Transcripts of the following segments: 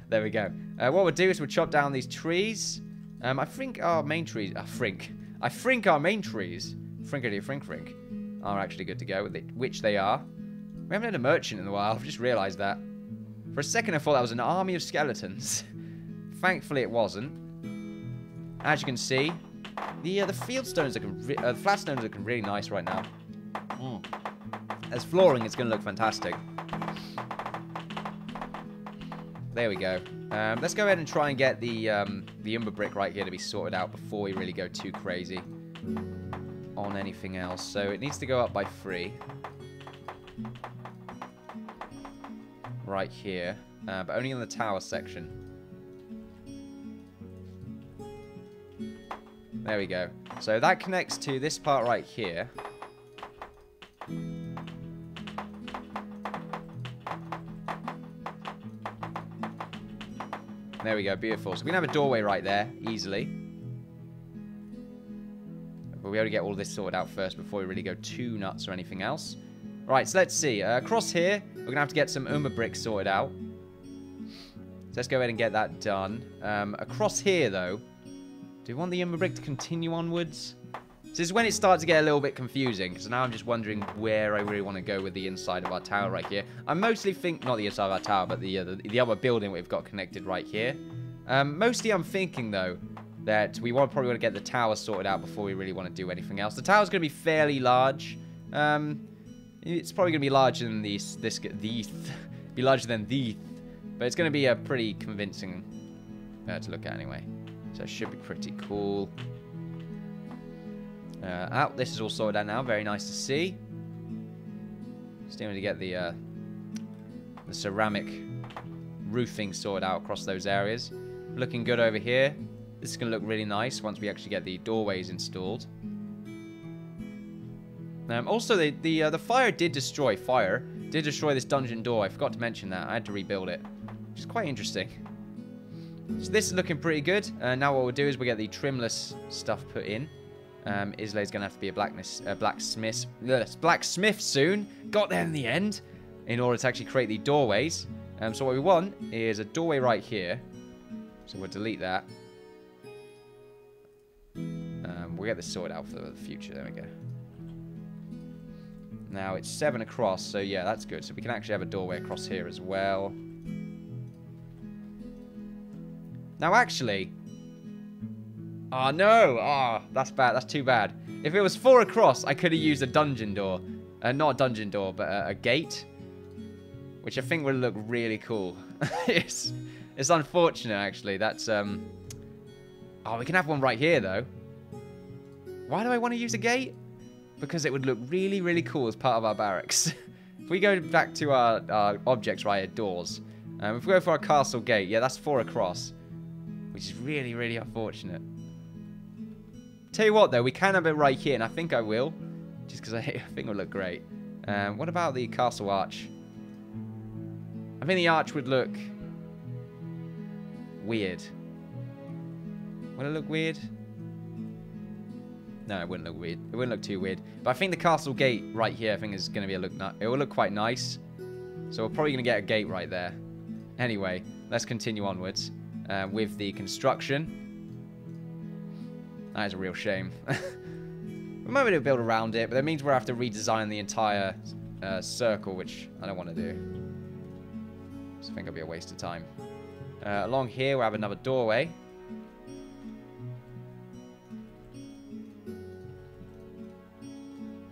There we go. What we'll do is we'll chop down these trees. I think our main trees... I think our main trees, frink, are actually good to go, which they are. We haven't had a merchant in a while. I've just realised that. For a second, I thought that was an army of skeletons. Thankfully, it wasn't. As you can see, the fieldstones the flat stones are looking really nice right now. As flooring, it's going to look fantastic. There we go. Let's go ahead and try and get the umber brick right here to be sorted out before we really go too crazy on anything else. So it needs to go up by 3. Right here. But only in the tower section. There we go. So that connects to this part right here. There we go, beautiful. So we can have a doorway right there, easily. But we have to get all this sorted out first before we really go too nuts or anything else. Right, so let's see. Across here, we're going to have to get some umber bricks sorted out. So let's go ahead and get that done. Across here, though, do we want the umber brick to continue onwards? So this is when it starts to get a little bit confusing, because now I'm just wondering where I really want to go with the inside of our tower right here. I mostly think, not the inside of our tower, but the other building we've got connected right here. Mostly I'm thinking, though, that we probably want to get the tower sorted out before we really want to do anything else. The tower's going to be fairly large. It's probably going to be larger than be larger than these, but it's going to be a pretty convincing to look at anyway. So it should be pretty cool. This is all sorted out now. Very nice to see. Still need to get the ceramic roofing sorted out across those areas. Looking good over here. This is going to look really nice once we actually get the doorways installed. Also, the fire did destroy this dungeon door. I forgot to mention that. I had to rebuild it, which is quite interesting. So this is looking pretty good. Now what we'll do is we'll get the trimless stuff put in. Islay's going to have to be a blacksmith soon. Got there in the end in order to actually create the doorways. So what we want is a doorway right here. So we'll delete that. We'll get this sorted out for the future. There we go. Now it's 7 across, so yeah, that's good. So we can actually have a doorway across here as well. Now actually... Oh no! Oh, that's bad. That's too bad. If it was 4 across, I could have used a dungeon door. Not a dungeon door, but a gate. Which I think would look really cool. It's unfortunate, actually. That's, Oh, we can have one right here, though. Why do I want to use a gate? Because it would look really, really cool as part of our barracks. If we go back to our objects right here, doors. If we go for our castle gate, yeah, that's 4 across. Which is really, really unfortunate. Tell you what, though, we can have it right here, and I think I will. Just because I think it would look great. What about the castle arch? I think the arch would look... weird. Would it look weird? No, it wouldn't look weird. It wouldn't look too weird. But I think the castle gate right here, I think is going to be it will look quite nice. So we're probably going to get a gate right there. Anyway, let's continue onwards with the construction. That is a real shame. We might be able to build around it, but that means we'll have to redesign the entire circle, which I don't want to do. So I think it'll be a waste of time. Along here, we'll have another doorway.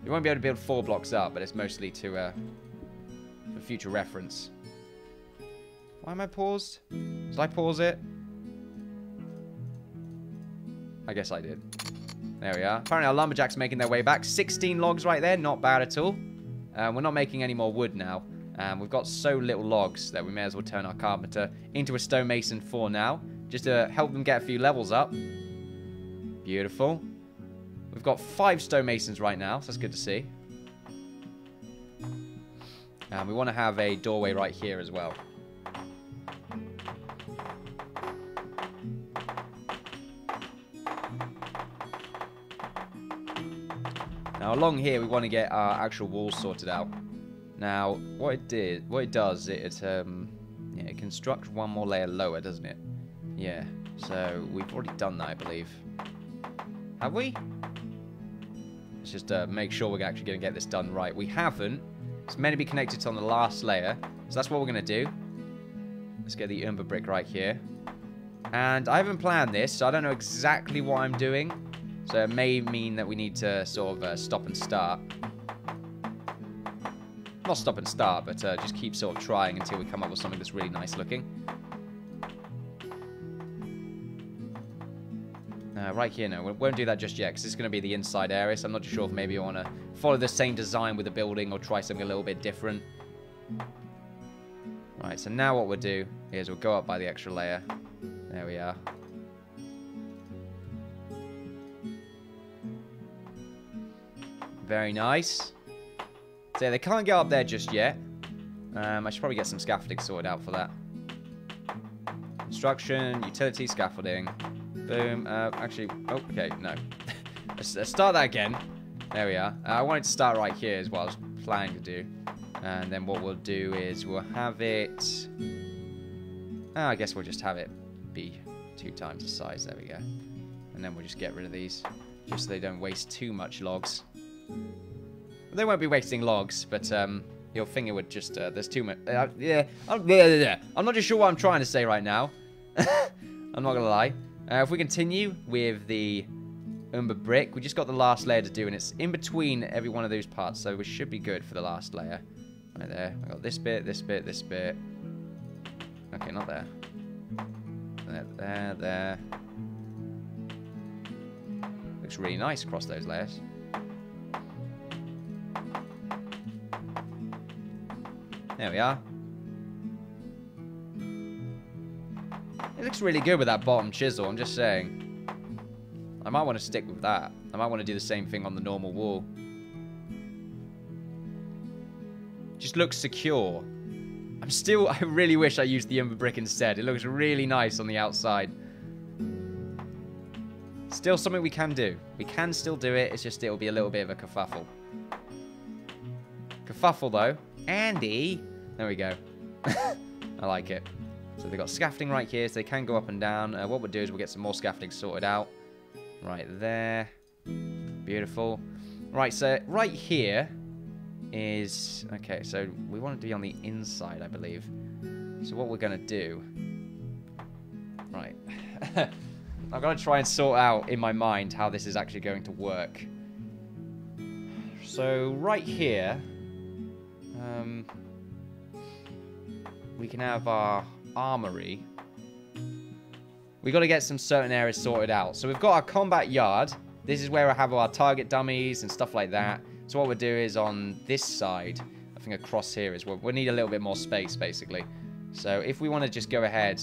We won't be able to build 4 blocks up, but it's mostly for future reference. Why am I paused? Did I pause it? I guess I did. There we are. Apparently our lumberjacks are making their way back. 16 logs right there. Not bad at all. We're not making any more wood now. We've got so little logs that we may as well turn our carpenter into a stonemason for now. Just to help them get a few levels up. Beautiful. We've got 5 stonemasons right now, so that's good to see. And we want to have a doorway right here as well. Now along here we want to get our actual walls sorted out. Now what it does, it can construct one more layer lower, doesn't it? Yeah. So we've already done that, I believe. Have we? Let's just make sure we're actually going to get this done right. We haven't. It's meant to be connected to on the last layer. So that's what we're going to do. Let's get the umber brick right here. And I haven't planned this, so I don't know exactly what I'm doing. So it may mean that we need to sort of stop and start. Not stop and start, but just keep sort of trying until we come up with something that's really nice looking. Right here, no, we won't do that just yet, because it's going to be the inside area, so I'm not too sure if maybe I want to follow the same design with the building or try something a little bit different. Right, so now what we'll do is we'll go up by the extra layer. There we are. Very nice. So yeah, they can't get up there just yet. I should probably get some scaffolding sorted out for that. Construction, utility, scaffolding. Boom. Actually, oh, okay, no. let's start that again. There we are. I wanted to start right here is what I was planning to do. And then what we'll do is we'll have it... I guess we'll just have it be 2 times the size. There we go. And then we'll just get rid of these. Just so they don't waste too much logs. Well, they won't be wasting logs, but your finger would just... there's too much... yeah. I'm not just sure what I'm trying to say right now. I'm not going to lie. If we continue with the umber brick, we just got the last layer to do, and it's in between every one of those parts, so we should be good for the last layer. Right there. I got this bit, this bit, this bit. Okay, not there. There. Looks really nice across those layers. There we are. It looks really good with that bottom chisel, I'm just saying. I might want to stick with that. I might want to do the same thing on the normal wall. Just looks secure. I really wish I used the umber brick instead. It looks really nice on the outside. Still something we can do. We can still do it, it's just it'll be a little bit of a kerfuffle. Kerfuffle though. Andy! There we go. I like it. So they've got scaffolding right here, so they can go up and down. What we'll do is we'll get some more scaffolding sorted out. Right there. Beautiful. Right, so right here is... Okay, so we want to be on the inside, I believe. So what we're going to do... Right. I've got to try and sort out in my mind how this is actually going to work. So right here... we can have our armory. We got to get some certain areas sorted out. So we've got our combat yard. This is where I have our target dummies and stuff like that. So what we'll do is on this side, I think across here is where we need a little bit more space, basically. So if we want to just go ahead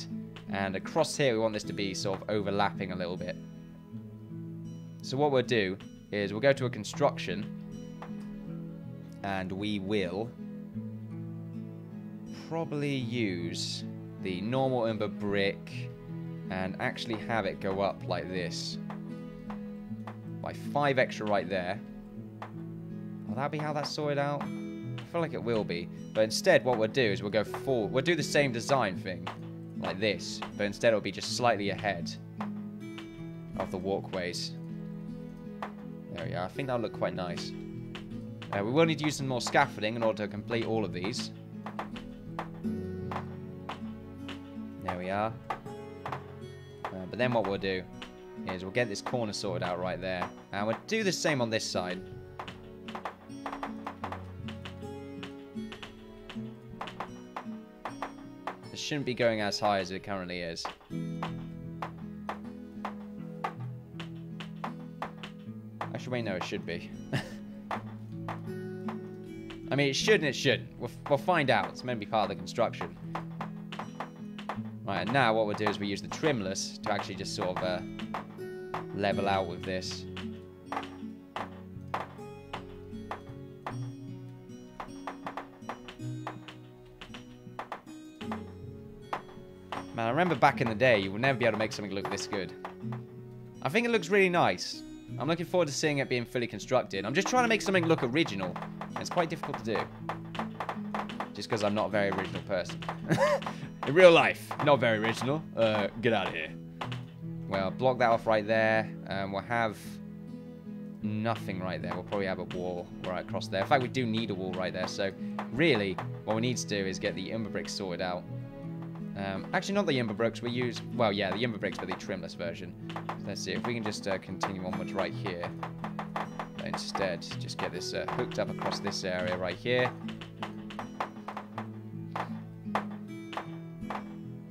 and across here, we want this to be sort of overlapping a little bit. So what we'll do is we'll go to a construction and we will probably use the normal umber brick and actually have it go up like this. By 5 extra right there. Will that be how that's sorted out? I feel like it will be. But instead what we'll do is we'll go forward. We'll do the same design thing. Like this. But instead it'll be just slightly ahead of the walkways. There we are. I think that'll look quite nice. We will need to use some more scaffolding in order to complete all of these. There we are. But then what we'll do is we'll get this corner sorted out right there. And we'll do the same on this side. It shouldn't be going as high as it currently is. Actually, wait, no, it should be. I mean, it should and it shouldn't. We'll find out. It's meant to be part of the construction. Right, and now what we'll do is we use the trimless to actually just sort of level out with this. Man, I remember back in the day, you would never be able to make something look this good. I think it looks really nice. I'm looking forward to seeing it being fully constructed. I'm just trying to make something look original. It's quite difficult to do. Just because I'm not a very original person. In real life, not very original. Get out of here. Well, block that off right there. We'll have nothing right there. We'll probably have a wall right across there. In fact, we do need a wall right there. So, really, what we need to do is get the Umber bricks sorted out. Actually, not the Umber bricks. We use... Well, yeah, the Umber bricks, but the trimless version. So let's see if we can just continue onwards right here. But instead, just get this hooked up across this area right here.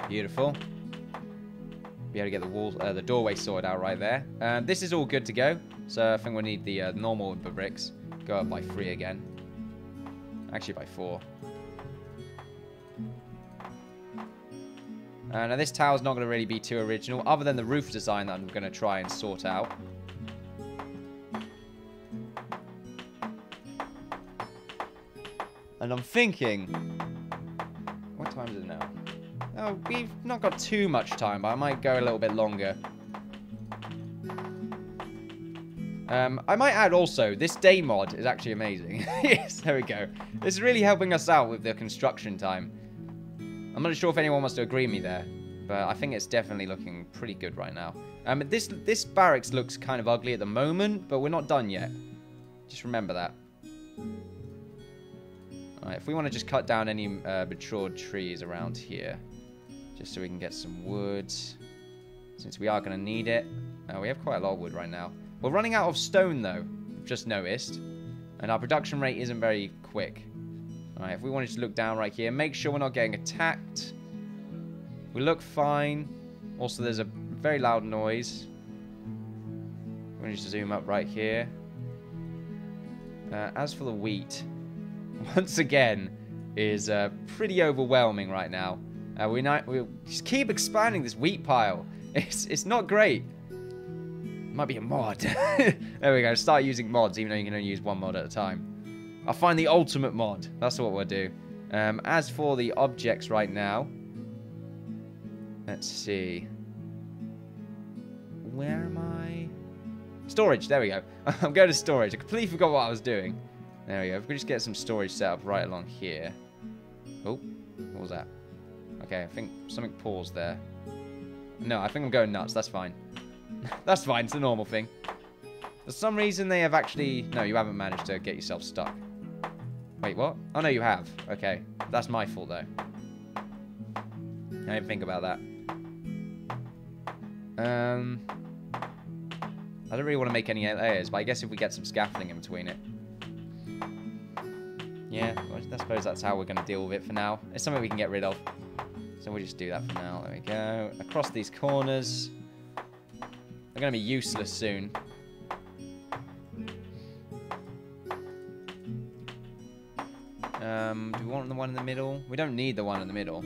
Beautiful. Be able to get the walls, the doorway sorted out right there. This is all good to go. So I think we'll need the normal Umber bricks. Go up by 3 again. Actually by 4. Now this tower's not going to really be too original, other than the roof design that I'm going to try and sort out. And I'm thinking... What time is it now? Oh, we've not got too much time, but I might go a little bit longer. I might add also, this day mod is actually amazing. Yes, there we go. This is really helping us out with the construction time. I'm not sure if anyone wants to agree with me there, but I think it's definitely looking pretty good right now. This barracks looks kind of ugly at the moment, but we're not done yet. Just remember that. Alright, if we want to just cut down any matured trees around here, just so we can get some wood, since we are going to need it. We have quite a lot of wood right now. We're running out of stone, though, I've just noticed, and our production rate isn't very quick. Alright, if we wanted to look down right here, make sure we're not getting attacked. We look fine. Also, there's a very loud noise. I'm going to just zoom up right here. As for the wheat, once again, is pretty overwhelming right now. We just keep expanding this wheat pile. It's not great. Might be a mod. There we go. Start using mods, even though you can only use one mod at a time. I'll find the ultimate mod. That's what we'll do. As for the objects right now, let's see. Where am I? Storage. There we go. I'm going to storage. I completely forgot what I was doing. There we go. If we could just get some storage set up right along here. Oh, what was that? Okay, I think something paused there. No, I think I'm going nuts. That's fine. That's fine. It's a normal thing. For some reason, they have actually... No, you haven't managed to get yourself stuck. Wait, what? Oh, no, you have. Okay. That's my fault, though. I didn't think about that. I don't really want to make any layers, but I guess if we get some scaffolding in between it. Yeah, well, I suppose that's how we're going to deal with it for now. It's something we can get rid of. So we'll just do that for now. There we go. Across these corners. They're going to be useless soon. Do we want the one in the middle? We don't need the one in the middle.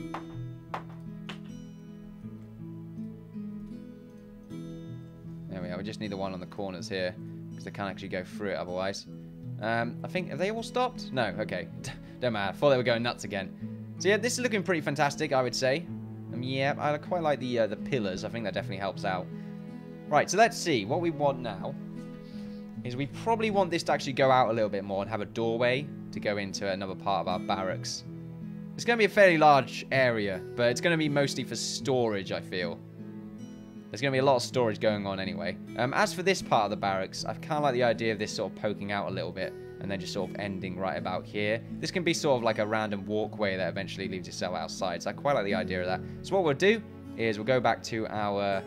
There we are. We just need the one on the corners here, because they can't actually go through it otherwise. I think, have they all stopped? No, okay. Don't matter. I thought they were going nuts again. So yeah, this is looking pretty fantastic, I would say. Yeah, I quite like the pillars. I think that definitely helps out. Right, so let's see. What we want now is we probably want this to actually go out a little bit more and have a doorway to go into another part of our barracks. It's going to be a fairly large area, but it's going to be mostly for storage, I feel. There's going to be a lot of storage going on anyway. As for this part of the barracks, I kind of like the idea of this sort of poking out a little bit and then just sort of ending right about here. This can be sort of like a random walkway that eventually leaves itself outside, so I quite like the idea of that. So what we'll do is we'll go back to our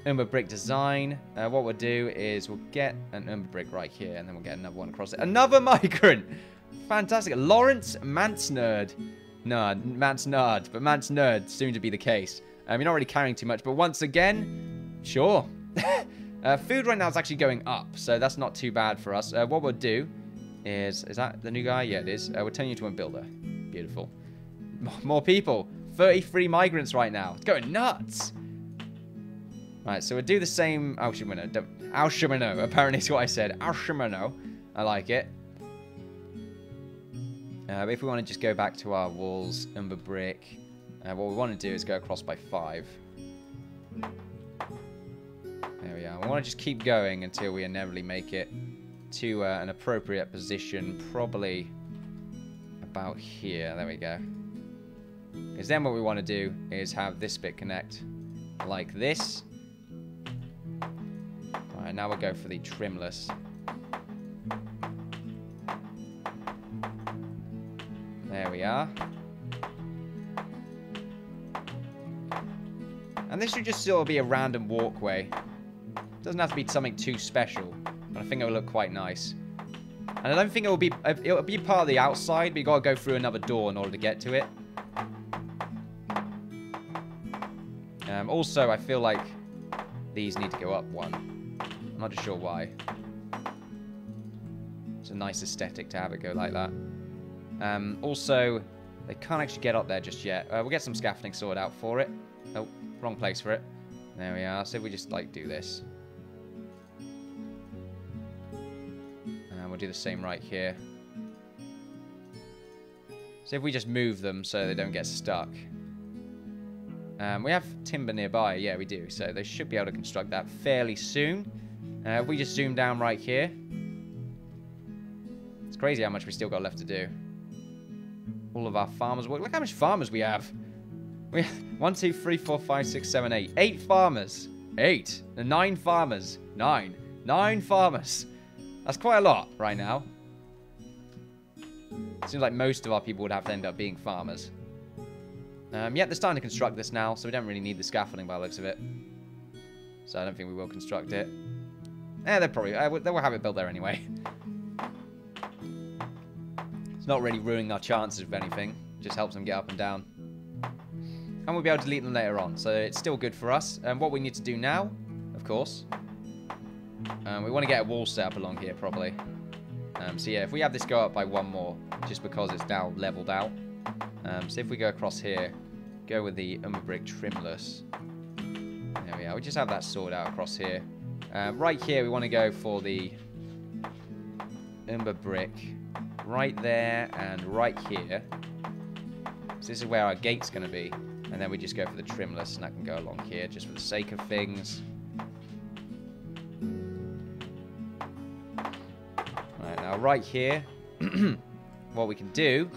Umber brick design. What we'll do is we'll get an Umber brick right here, and then we'll get another one across it. Another migrant! Fantastic. Lawrence Mansnerd. No, Mansnerd, but Mansnerd, soon to be the case. You're not really carrying too much, but once again, sure. Food right now is actually going up, so that's not too bad for us. What we'll do is that the new guy? Yeah, it is. We'll turn you into a builder. Beautiful. More people. 33 migrants right now. It's going nuts. Right, so we'll do the same. Alchemino. Apparently is what I said. Alchemino. I like it. But if we want to just go back to our walls, Umber brick, what we want to do is go across by 5. There we are. We want to just keep going until we inevitably make it to an appropriate position, probably about here. There we go. Because then what we want to do is have this bit connect like this. Alright, now we'll go for the trimless. There we are. And this should just sort of be a random walkway. Doesn't have to be something too special. But I think it will look quite nice. And I don't think it'll be part of the outside, but you gotta go through another door in order to get to it. Also, I feel like these need to go up one. I'm not sure why. It's a nice aesthetic to have it go like that. Also, they can't actually get up there just yet. We'll get some scaffolding sorted out for it. Oh, wrong place for it. There we are. So if we just, like, do this. And we'll do the same right here. So if we just move them so they don't get stuck. We have timber nearby. Yeah, we do. So they should be able to construct that fairly soon. If we just zoom down right here. It's crazy how much we still got left to do. All of our farmers work. Look how much farmers we have. We have 1, 2, 3, 4, 5, 6, 7, 8. 8 farmers. 8. 9 farmers. 9. 9 farmers. That's quite a lot right now. Seems like most of our people would have to end up being farmers. Yeah, they're starting to construct this now, so we don't really need the scaffolding by the looks of it. So I don't think we will construct it. They'll probably... they will have it built there anyway. It's not really ruining our chances of anything. Just helps them get up and down. And we'll be able to delete them later on, so it's still good for us. And what we need to do now, of course... we want to get a wall set up along here, probably. So yeah, if we have this go up by 1 more, just because it's now leveled out. So if we go across here, go with the umber brick trimless. There we are. We just have that sorted out across here. Right here, we want to go for the umber brick right there and right here. So this is where our gate's going to be. And then we just go for the trimless, and that can go along here just for the sake of things. Right, now right here, what we can do...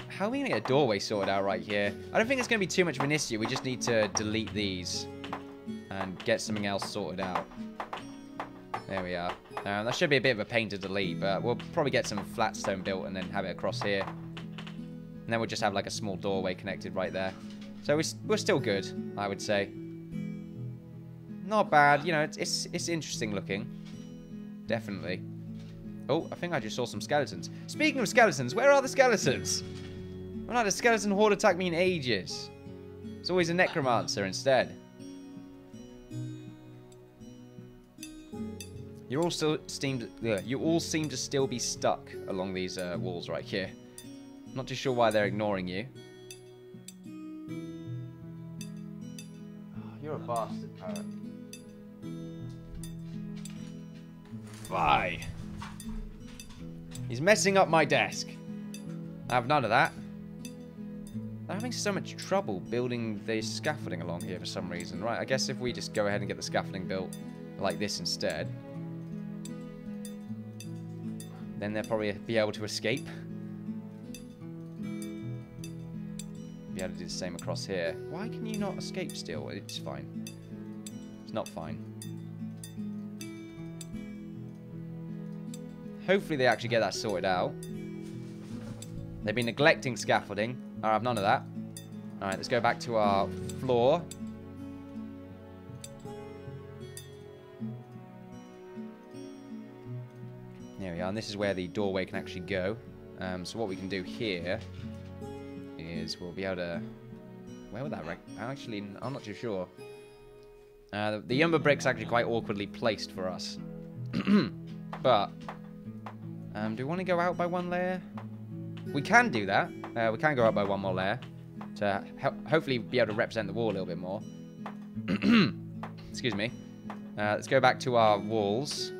How are we going to get a doorway sorted out right here? I don't think it's going to be too much of an issue. We just need to delete these and get something else sorted out. There we are. That should be a bit of a pain to delete, but we'll probably get some flat stone built and then have it across here. And then we'll just have like a small doorway connected right there. So we're still good, I would say. Not bad. You know, it's interesting looking. Definitely. Oh, I think I just saw some skeletons. Speaking of skeletons, where are the skeletons? I've not had a skeleton horde attack me in ages. It's always a necromancer instead. You all seem to still be stuck along these walls right here. Not too sure why they're ignoring you. Oh, you're a bastard, parrot. Bye. He's messing up my desk. I have none of that. I'm having so much trouble building the scaffolding along here for some reason. Right, I guess if we just go ahead and get the scaffolding built like this instead, then they'll probably be able to escape. Be able to do the same across here. Why can you not escape still? It's fine. It's not fine. Hopefully they actually get that sorted out. They've been neglecting scaffolding. I have none of that. Alright, let's go back to our floor. There we are, and this is where the doorway can actually go. So what we can do here is we'll be able to... Where would that rank? Actually, I'm not too sure. The umber brick's actually quite awkwardly placed for us. But... do we want to go out by 1 layer? We can do that. We can go up by 1 more layer to hopefully be able to represent the wall a little bit more. Excuse me. Let's go back to our walls.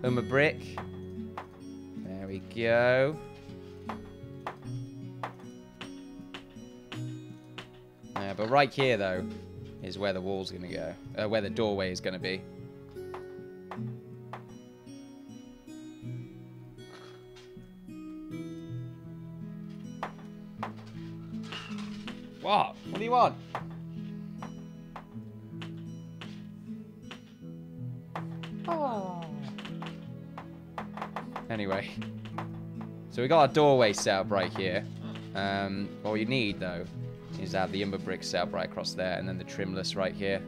Umber brick. There we go. But right here, though, is where the wall's going to go. Where the doorway is going to be. you want? Oh. Anyway. So we got our doorway set up right here. What we need, though, is to have the umber brick set up right across there, and then the trimless right here.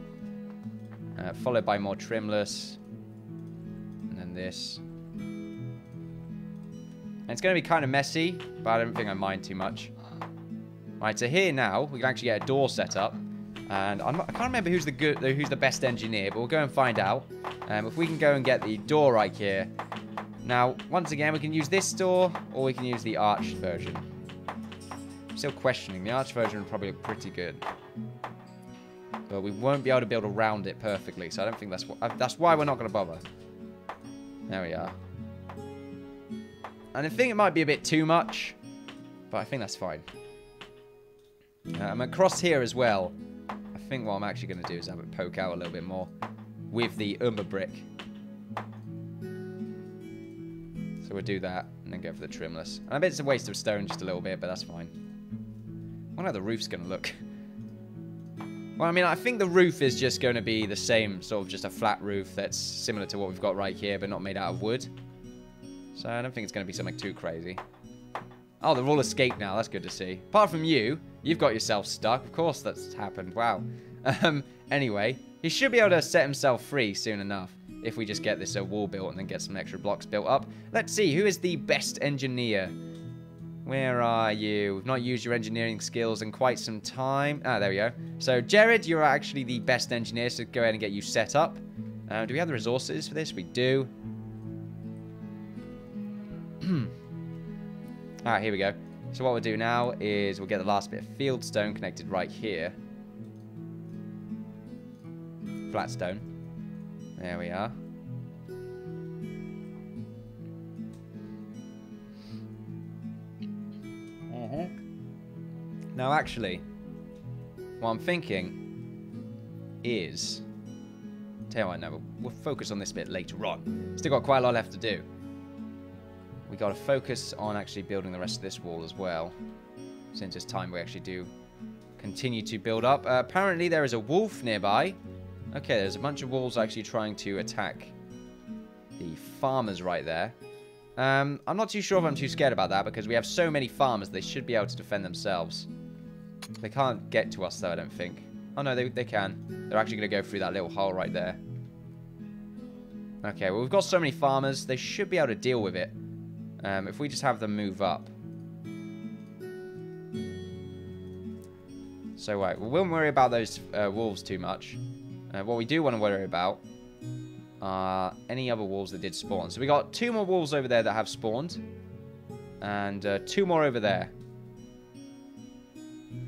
Followed by more trimless. And then this. And it's going to be kind of messy, but I don't think I mind too much. Right, so here now, we can actually get a door set up. And I can't remember who's the best engineer, but we'll go and find out. If we can go and get the door right here. Now, once again, we can use this door, or we can use the arched version. I'm still questioning. The arched version would probably look pretty good. But we won't be able to build around it perfectly, so I don't think that's why we're not going to bother. There we are. And I think it might be a bit too much, but I think that's fine. Across here as well, I think what I'm actually going to do is have it poke out a little bit more with the umber brick. So we'll do that and then go for the trimless. And I bet it's a waste of stone just a little bit, but that's fine. I wonder how the roof's going to look. Well, I mean, I think the roof is just going to be the same, sort of just a flat roof that's similar to what we've got right here, but not made out of wood. So I don't think it's going to be something too crazy. Oh, they're all escaped now. That's good to see. Apart from you, you've got yourself stuck. Of course that's happened. Wow. Anyway, he should be able to set himself free soon enough if we just get this wall built and then get some extra blocks built up. Let's see. Who is the best engineer? Where are you? We've not used your engineering skills in quite some time. Ah, there we go. So, Jared, you're actually the best engineer, so go ahead and get you set up. Do we have the resources for this? We do. Alright, here we go. So what we'll do now is we'll get the last bit of field stone connected right here. Flat stone. There we are. Now actually, what I'm thinking is... Tell you what, no, we'll focus on this bit later on. Still got quite a lot left to do. We got to focus on actually building the rest of this wall as well. Since it's time we actually do continue to build up. Apparently there is a wolf nearby. Okay, there's a bunch of wolves actually trying to attack the farmers right there. I'm not too sure if I'm too scared about that because we have so many farmers they should be able to defend themselves. They can't get to us though, I don't think. Oh no, they can. They're actually going to go through that little hole right there. Okay, well we've got so many farmers, they should be able to deal with it. If we just have them move up. So, right, we won't worry about those wolves too much. What we do want to worry about are any other wolves that did spawn. So we got 2 more wolves over there that have spawned. And 2 more over there.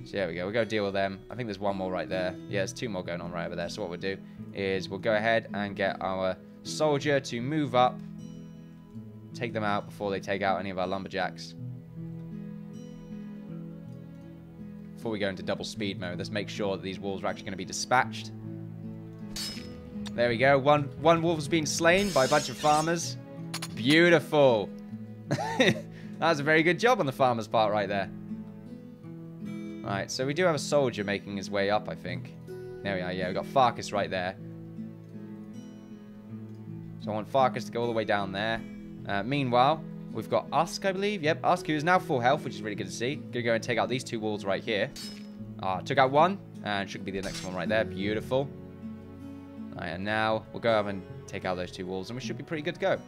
So there we go, we'll go deal with them. I think there's 1 more right there. Yeah, there's 2 more going on right over there. So what we'll do is we'll go ahead and get our soldier to move up. Take them out before they take out any of our lumberjacks. Before we go into double speed mode, let's make sure that these wolves are actually going to be dispatched. There we go. One wolf's been slain by a bunch of farmers. Beautiful. That was a very good job on the farmer's part right there. Right, so we do have a soldier making his way up, I think. There we are. Yeah, we've got Farkas right there. So I want Farkas to go all the way down there. Meanwhile, we've got Usk, I believe. Yep, Usk, who is now full health, which is really good to see. Gonna go and take out these 2 wolves right here. Took out 1, and should be the next one right there. Beautiful. Right, and now we'll go up and take out those 2 wolves, and we should be pretty good to go.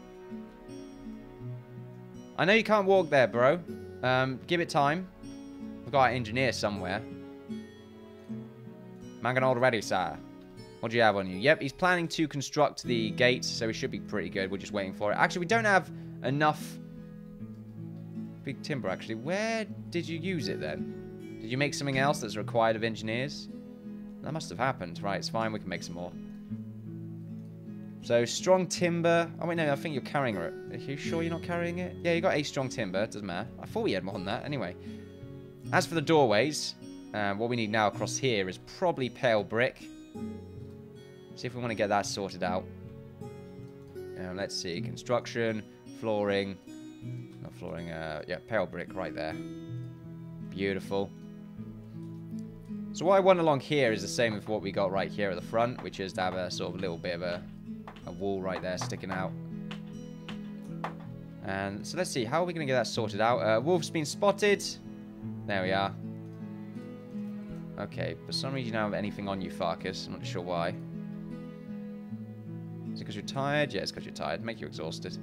I know you can't walk there, bro. Give it time. We've got our engineer somewhere. Mangold ready, sir. What do you have on you? Yep, he's planning to construct the gates, so we should be pretty good. We're just waiting for it. Actually, we don't have enough big timber, actually. Where did you use it, then? Did you make something else that's required of engineers? That must have happened. Right, it's fine. We can make some more. So, strong timber. Oh, wait, no, I think you're carrying it. Are you sure you're not carrying it? Yeah, you got 8 strong timber. It doesn't matter. I thought we had more than that. Anyway. As for the doorways, what we need now across here is probably pale brick. See if we want to get that sorted out. Let's see. Construction, flooring. Not flooring, yeah, pale brick right there. Beautiful. So what I want along here is the same as what we got right here at the front, which is to have a sort of little bit of a wall right there sticking out. And so let's see, how are we going to get that sorted out? Wolf's been spotted. There we are. Okay, for some reason you don't have anything on you, Farkas. I'm not sure why. Is it because you're tired? Yeah, it's because you're tired. Make you exhausted.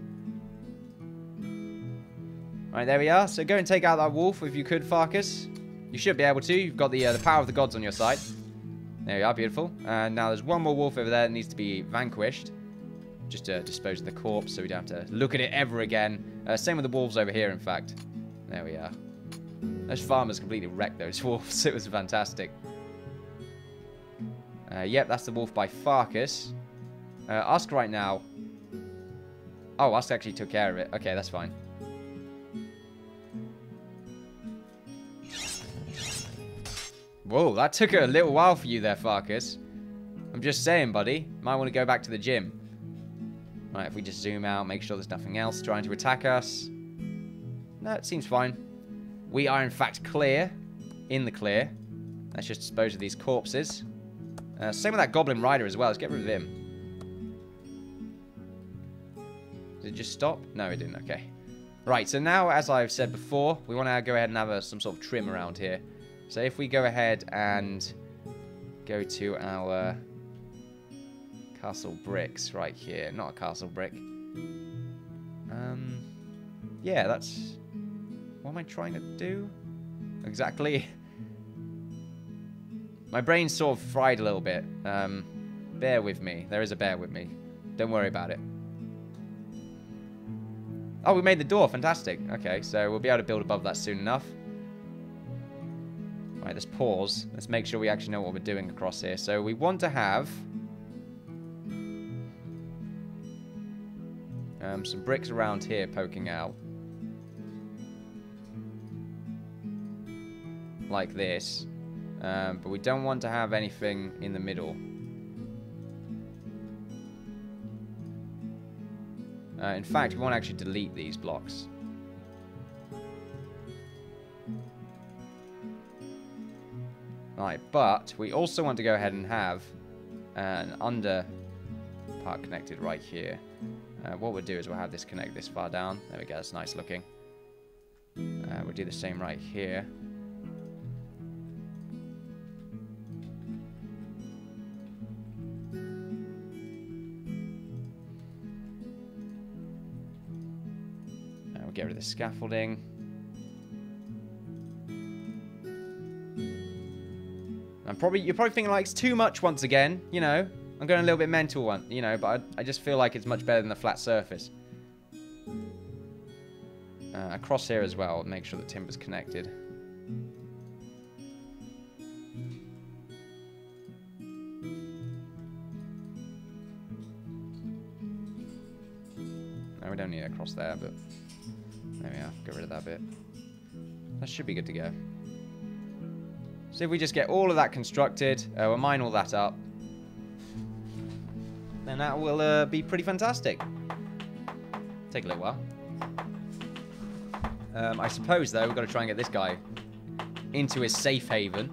Right, there we are. So go and take out that wolf if you could, Farkas. You should be able to. You've got the power of the gods on your side. There we are, beautiful. And now there's one more wolf over there that needs to be vanquished. Just to dispose of the corpse so we don't have to look at it ever again. Same with the wolves over here, in fact. There we are. Those farmers completely wrecked those wolves. It was fantastic. Yep, that's the wolf by Farkas. Ask right now. Oh, Ask actually took care of it. Okay, that's fine. Whoa, that took a little while for you there, Farkas. I'm just saying, buddy. Might want to go back to the gym. Right, if we just zoom out, make sure there's nothing else trying to attack us. No, it seems fine. We are, in fact, clear. In the clear. Let's just dispose of these corpses. Same with that Goblin Rider as well. Let's get rid of him. Did it just stop? No, it didn't. Okay. Right, so now, as I've said before, we want to go ahead and have some sort of trim around here. So if we go ahead and go to our castle bricks right here. Not a castle brick. Yeah, that's... What am I trying to do? Exactly. My brain's sort of fried a little bit. Bear with me. There is a bear with me. Don't worry about it. Oh, we made the door. Fantastic. Okay, so we'll be able to build above that soon enough. Right, let's pause. Let's make sure we actually know what we're doing across here. So we want to have some bricks around here poking out. Like this. But we don't want to have anything in the middle. In fact, we want to actually delete these blocks. Right, but we also want to go ahead and have an under part connected right here. What we'll do is we'll have this connect this far down. There we go, that's nice looking. We'll do the same right here. We'll get rid of the scaffolding. You're probably thinking like it's too much once again, you know. I'm going a little bit mental, you know, but I just feel like it's much better than the flat surface. Across here as well, make sure the timber's connected. No, we don't need it across there, but there we are. Get rid of that bit. That should be good to go. So if we just get all of that constructed, we'll mine all that up, then that will be pretty fantastic. Take a little while. I suppose, though, we've got to try and get this guy into his safe haven.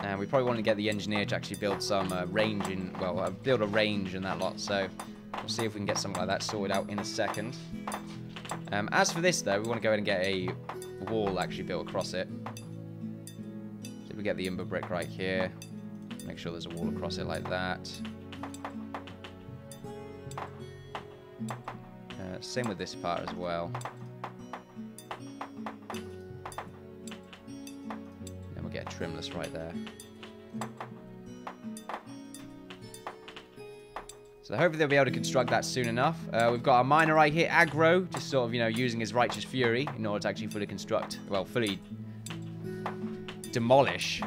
And we probably want to get the engineer to actually build some range in, well, build a range and that lot. So we'll see if we can get something like that sorted out in a second. As for this, though, we want to go ahead and get a wall actually built across it. So we get the umber brick right here. Make sure there's a wall across it like that. Same with this part as well. Then we'll get a trimless right there. So hopefully they'll be able to construct that soon enough. We've got our miner right here, aggro, just sort of, you know, using his righteous fury in order to actually fully construct, well, fully demolish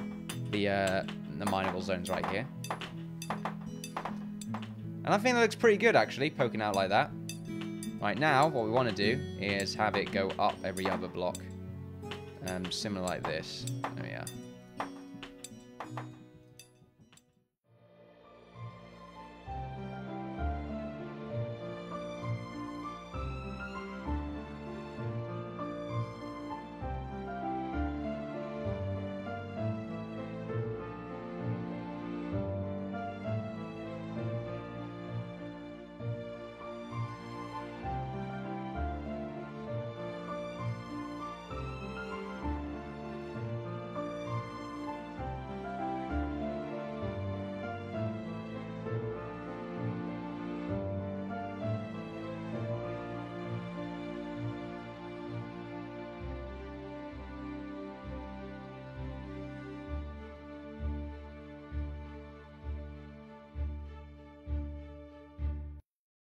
the mineable zones right here. And I think that looks pretty good, actually, poking out like that. Right now, what we want to do is have it go up every other block. Similar like this. There we are.